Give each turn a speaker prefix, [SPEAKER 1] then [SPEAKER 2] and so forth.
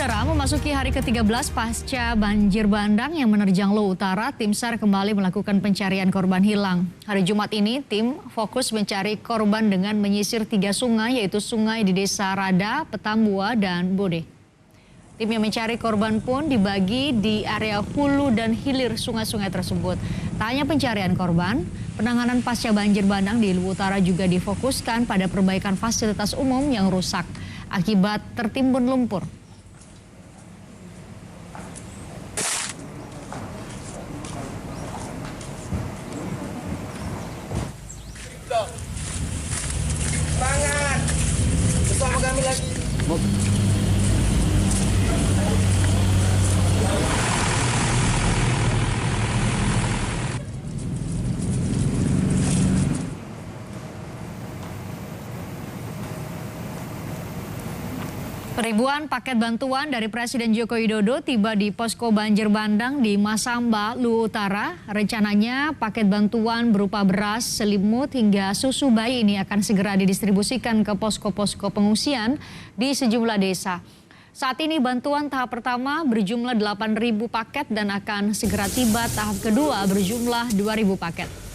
[SPEAKER 1] Saudara, memasuki hari ke-13 pasca banjir bandang yang menerjang Luwu Utara, tim SAR kembali melakukan pencarian korban hilang. Hari Jumat ini, tim fokus mencari korban dengan menyisir 3 sungai, yaitu sungai di Desa Rada, Petambua, dan Bode. Tim yang mencari korban pun dibagi di area hulu dan hilir sungai-sungai tersebut. Tak hanya pencarian korban, penanganan pasca banjir bandang di Luwu Utara juga difokuskan pada perbaikan fasilitas umum yang rusak akibat tertimbun lumpur.
[SPEAKER 2] Semangat. Bersama kami lagi.
[SPEAKER 1] Ribuan paket bantuan dari Presiden Joko Widodo tiba di posko banjir bandang di Masamba, Luwu Utara. Rencananya paket bantuan berupa beras, selimut hingga susu bayi ini akan segera didistribusikan ke posko-posko pengungsian di sejumlah desa. Saat ini bantuan tahap pertama berjumlah 8.000 paket dan akan segera tiba tahap kedua berjumlah 2.000 paket.